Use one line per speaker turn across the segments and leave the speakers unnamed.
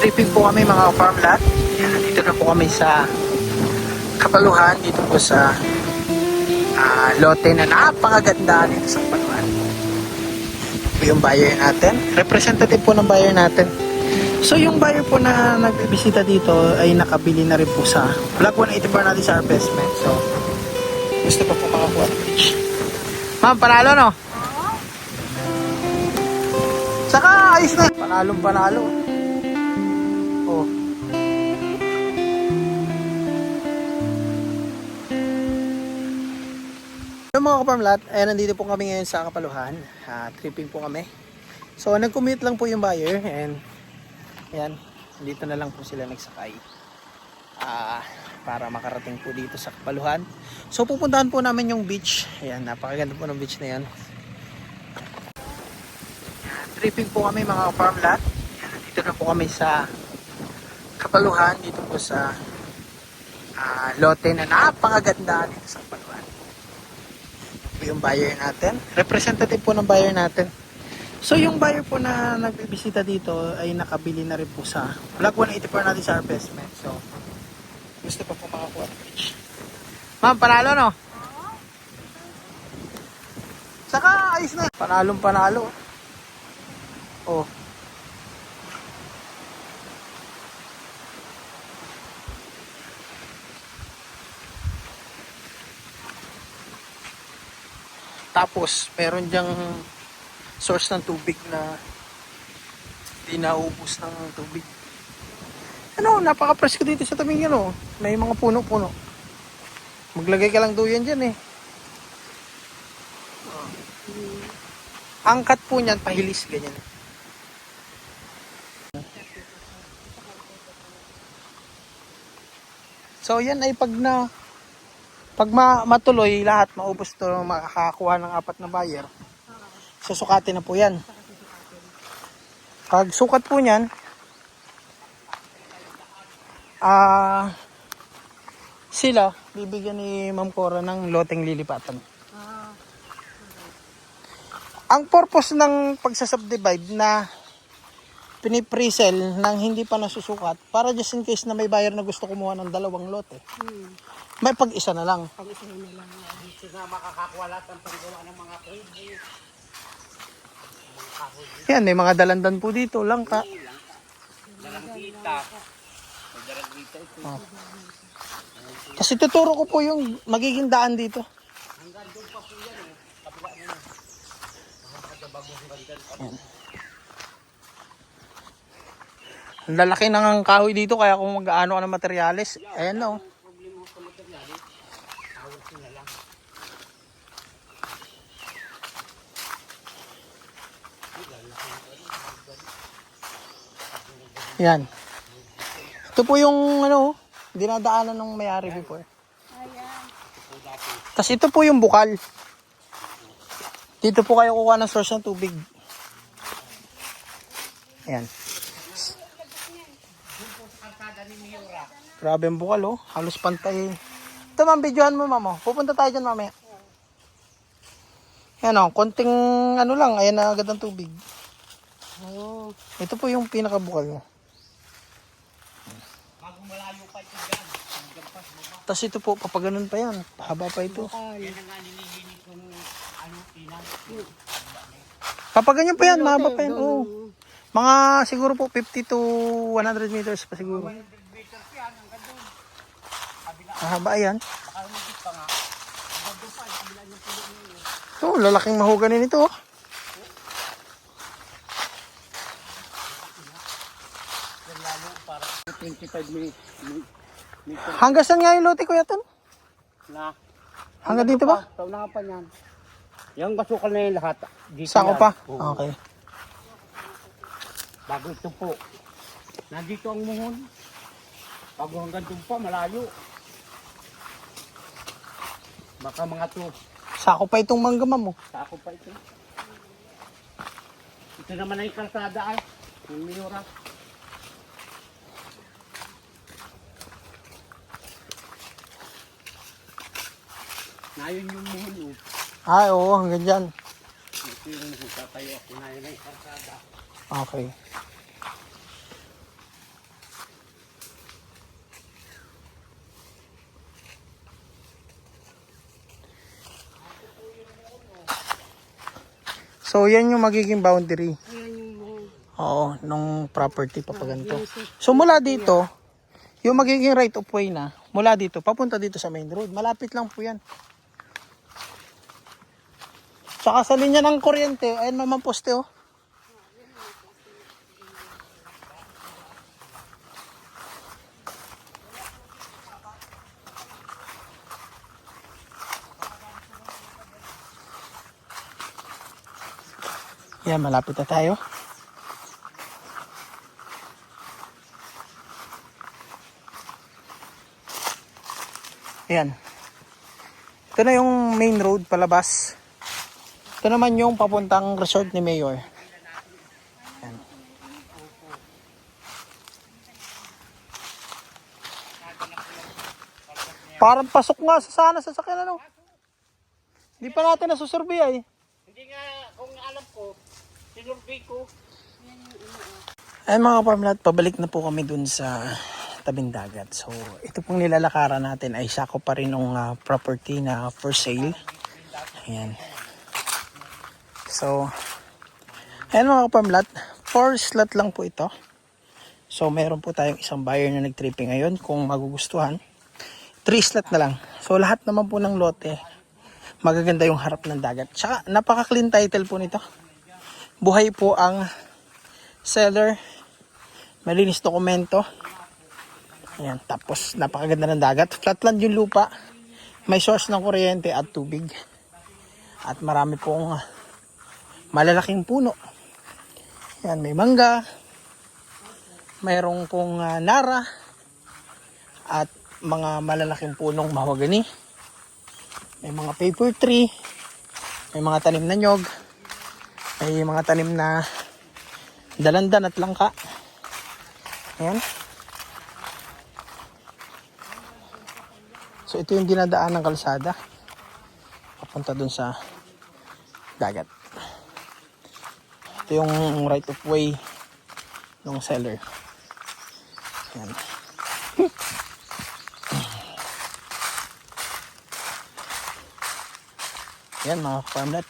Tripping po kami mga farm lot. Dito na po kami sa Kapaluhan, dito po sa lote na napakaganda dito sa Kapaluhan. Ito yung buyer natin. Representative po ng buyer natin. So yung buyer po na nagbibisita dito ay nakabili na rin po sa Block 184 natin sa investment. So gusto pa po makakuha ng pitch. Ma'am, panalo no? Saka ayos na. Panalong-panalo. Oh. Yung mga kaparmlat, ay nandito po kami ngayon sa Kapaluhan. Tripping po kami. So nag-commute lang po yung buyer and ayan, dito na lang po sila nagsakay. Para makarating po dito sa Kapaluhan. So pupuntahan po namin yung beach. Ayan, napakaganda po ng beach na yan. Tripping po kami mga farm lot. Dito na po kami sa Kapaluhan, dito po sa lote na napakaganda dito sa Kapaluhan. Ito yung buyer natin. Representative po ng buyer natin. So yung buyer po na nagbibisita dito ay nakabili na rin po sa Block 184 natin sa investment. So gusto pa po makakuha ng pitch. Ma'am, panalo no? Saka ayos na. Panalong-panalo. Oh. Tapos, meron diyang source ng tubig na di naubos ng tubig. Ano, napaka-presko dito sa tabing yan, oh. May mga puno-puno. Maglagay ka lang duyan dyan, eh. Ang cut po niyan, pahilis, ganyan. So yan ay pag matuloy lahat, maubos to, makakakuha ng 4 na buyer. Susukatin na po yan. Pag sukat po niyan, sila bibigyan ni Ma'am Cora ng loteng lilipatan. Ang purpose ng pagsasubdivide na pinipresell nang hindi pa nasusukat para just in case na may buyer na gusto kumuha ng 2 lote. May pag-isa na lang.
Pag-isa na lang. Dito na makakakuha lahat ng panggawa ng mga kubo.
Yan, may mga dalandan po dito, langka.
Daragita. Daragita ito.
Oh. Kasi tuturo ko po yung magiging daan dito.
Hanggang doon pa po yan. Kabila mo na.
Yan. Ang lalaki ng kahoy dito kaya kung mag-aano ka ng materyales, ayan na oh.
Problema ko sa materyales. Tawag sila lang.
Yan. Ito po yung ano, dinadaanan ng may-ari before. Tapos ito po yung bukal. Dito po kayo kukuha ng source ng tubig. Ayan. Grabe ang bukal oh. Halos pantay. Ito ma'am, videohan mo ma'am oh. Pupunta tayo dyan mamaya. Ayan oh, konting ano lang. Ayan na agad ang tubig. Oh. Ito po yung pinakabukal mo.
Malayo pa ito dyan.
Tapos ito po, papaganon pa yan. Haba pa ito.
Yan ang nga nilihinig kong inan.
Papaganyan pa yan, mahaba pa yan. Oh. Mga siguro po 50 to 100 meters pa siguro. Mahaba yan. Ito, lalaking mahogani nito.
25 minutes.
Hanggang saan nga yung lote ko yatan?
Na.
Hanggang dito ba?
Sa unahan pa niyan. Yung basukal na yung lahat. Dito
Sako
yan.
pa?
Oo.
Okay.
Bago ito po. Nandito ang muhon. Bago hanggang doon pa, malayo. Baka mga to.
Sako pa itong manggama mo.
Sako pa ito. Ito naman ay kalsada ay. Yung Miura. Nayon yung muhon o.
Ay, oo, hanggang dyan.
Ito yung tatayo ako na yun ay kalsada.
Okay. So, yan yung magiging boundary.
Ayan yung buhon.
Oo, nung property papaganto. So, mula dito, yung magiging right of way na, mula dito, papunta dito sa main road. Malapit lang po yan. Tsaka sa linya ng kuryente, ayun naman poste oh. Yan, malapit na tayo. Ayan. Ito na yung main road palabas. Ito naman yung papuntang resort ni Mayor. Ayan. Parang pasok nga sa sana sa sakyan ano. Hindi pa natin nasusurvey ay.
Hindi nga, kung alam ko, sinurvey ko.
Ay mga kapamilya, pabalik na po kami dun sa tabing dagat. So, ito pong nilalakaran natin ay sako pa rin ng property na for sale. Ayan. So, ayan mga kapamilya, 4 slot lang po ito. So, meron po tayong isang buyer na nag-tripping ngayon kung magugustuhan. 3 slot na lang. So, lahat naman po ng lote, magaganda yung harap ng dagat. Tsaka, napaka-clean title po nito. Buhay po ang seller. Malinis dokumento. Ayan, tapos napakaganda ng dagat. Flatland yung lupa. May source ng kuryente at tubig. At marami pong malalaking puno. Ayan, may mangga. Mayroong pong nara. At mga malalaking punong mahogany. May mga paper tree. May mga tanim na nyog. May mga tanim na dalandan at langka. Ayan. So ito yung dinadaan ng kalsada. Papunta dun sa dagat. Ito yung right of way ng seller. Ayan. Ayan mga farmlet.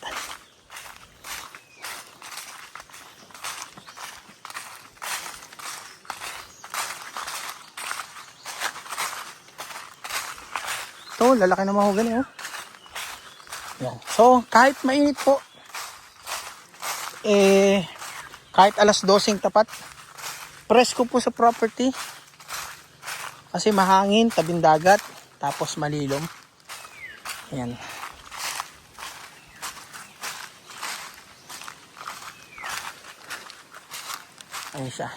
Ito, lalaki na mahogany oh. Ayan. So, kahit mainit po, kahit alas 12 tapat, presko po sa property. Kasi mahangin, tabing dagat, tapos malilom. Ayan. Ayan siya.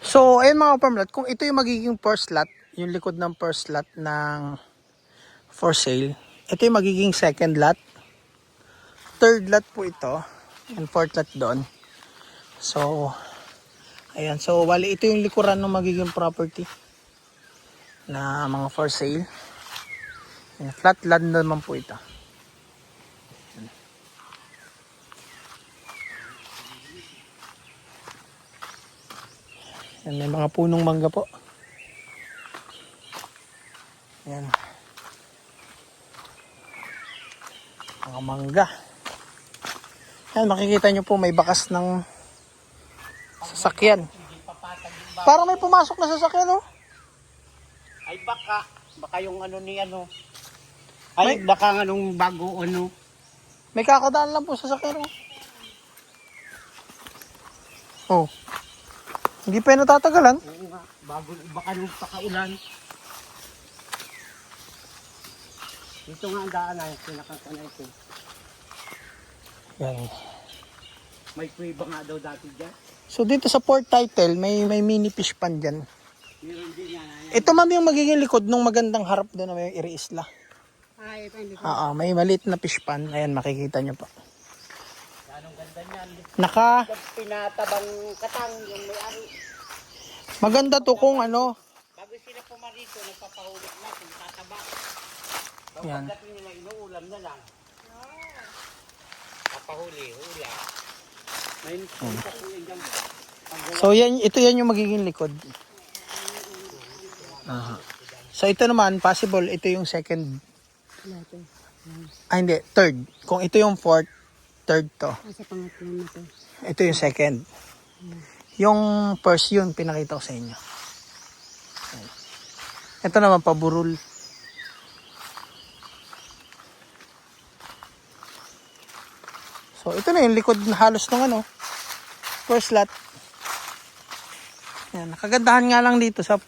So, ayun mga farmlet, kung ito yung magiging first lot, yung likod ng first lot ng for sale, ito yung magiging second lot, third lot po ito, and fourth lot doon. So, ayan. So, wali ito yung likuran ng magiging property na mga for sale. Ayan, flat land naman po ito. Ayan, may mga punong mangga po. Ayan. Mga mangga. Ayan, makikita nyo po may bakas ng sasakyan. Parang may pumasok na sasakyan, oh.
Ay baka yung ano ni ano. Ay baka nga nung bago ano.
May kakadaan lang po sasakyan, oh. Oh. Hindi pa yun natatagalan.
Oo nga, bago baka nung pakaulan. Dito nga ang daan ay pinakakanay ko.
Yan.
May kuweba nga daw dati dyan.
So dito sa port title, may mini fish pond dyan.
Meron din yan.
Ito ma'am yung magiging likod ng magandang harap doon na may iri-isla.
Ay, ito hindi ko.
Oo, may maliit na fish pond. Ayan, makikita nyo pa.
Anong ganda niyan.
Naka,
Pinatabang katang yung may-ari.
maganda to kung ano.
Bago sila pumarito, nagpapahulog na kung tataba.
Yan.
Pagdating nila, inuulam na lang. Papahuli, ulam. May
So yan, ito yan yung magiging likod. Aha. So ito naman, possible, ito yung second,
Lahat eh.
hindi, third. Kung ito yung fourth, third to.
Sa pangatlo na to.
Ito yung second. Yung first yun, pinakita ko sa inyo. Ito naman, paburul. So, ito na yung likod na halos ng ano, first lot. Yan, nakagandahan nga lang dito sa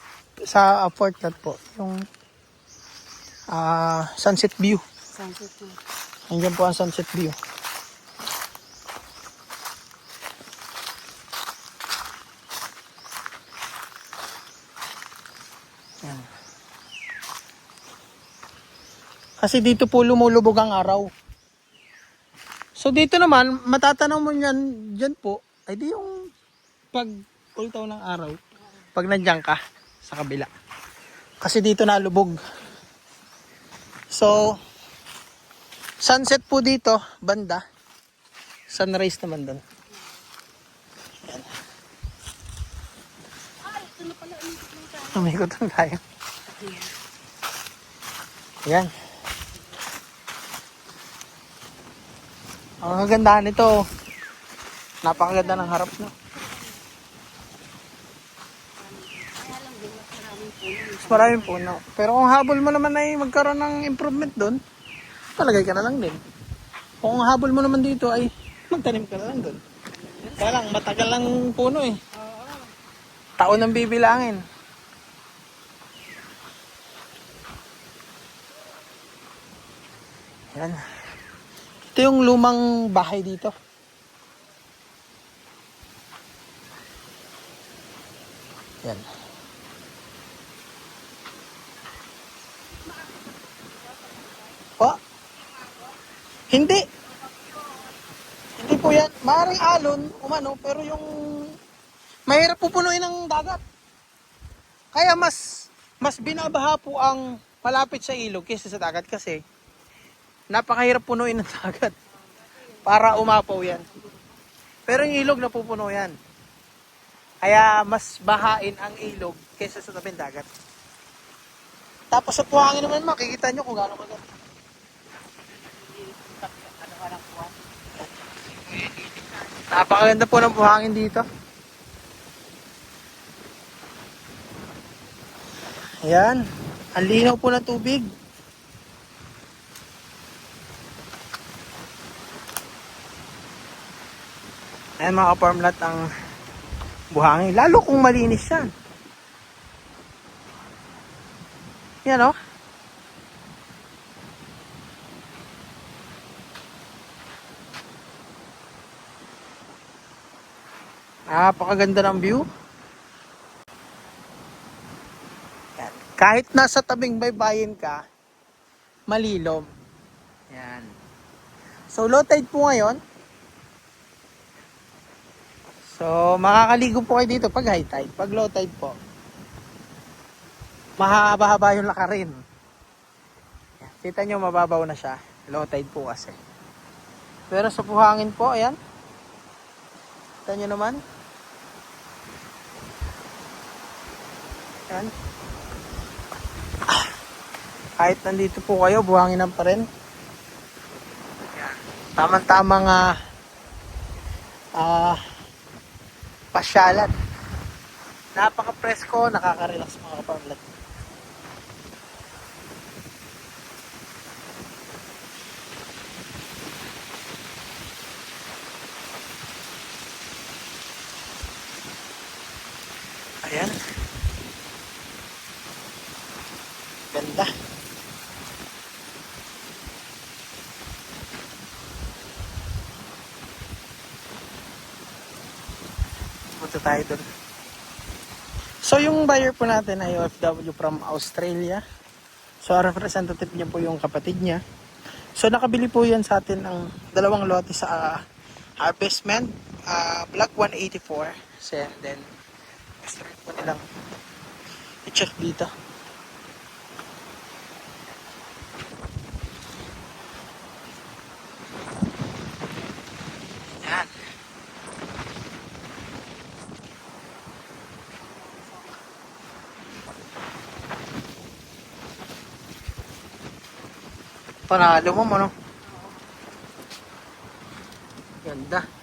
fourth lot po, yung sunset view.
Sunset na.
Andiyan po ang sunset view. Yan. Kasi dito po lumulubog ang araw. So dito naman, matatanaw mo niyan, dyan po, ay di yung pag ultaw ng araw, pag nandiyan ka sa kabila. Kasi dito nalubog. So, sunset po dito, banda. Sunrise naman doon. Yan. Umikot lang tayo. Yan. Ang kagandahan nito, napakaganda ng harap no. Mas maraming puno. Pero kung habol mo naman ay magkaroon ng improvement doon, palagay ka na lang din. Kung habol mo naman dito ay magtanim ka na lang doon. Kaya lang, matagal lang puno eh. Taon ang bibilangin. Yan. Ito yung lumang bahay dito. Yan. Pa? Hindi. Hindi po yan. Maaaring alon, umano, pero yung mahirap pupunuin ng dagat. Kaya mas binabaha po ang malapit sa ilog kaysa sa dagat kasi napakahirap punuin ng dagat para umapaw yan. Pero yung ilog napupuno yan. Kaya mas bahain ang ilog kaysa sa tabing dagat. Tapos sa buhangin naman makikita nyo kung gaano maganda. Napakaganda po ng buhangin dito. Ayan. Ang linaw po ng tubig. Ayan mga ka-farmlat ang buhangin. Lalo kung malinis yan. Yan o. Napakaganda ng view. Yan. Kahit nasa tabing baybayin ka, malilom. Yan. So low tide po ngayon. So makakaligo po kayo dito pag high tide. Pag low tide po, mahaba-haba yung lakarin. Yan. Kita nyo mababaw na siya. Low tide po kasi. Pero sa buhangin po, ayan. Kita nyo naman. Ayan. Kahit nandito po kayo, buhanginan pa rin. Ayan. Tamang-tamang pasyalan. Napaka-presko, nakaka-relax mga ka-farmlat. Ayan. Ganda. Punta tayo dun. So yung buyer po natin ay OFW from Australia. So representative niya po yung kapatid niya. So nakabili po yan sa atin ng 2 lote sa Harvestment, Block 184. So then gusto rin po nilang i-check dito. Yan. Panalo mo, ano? Ganda.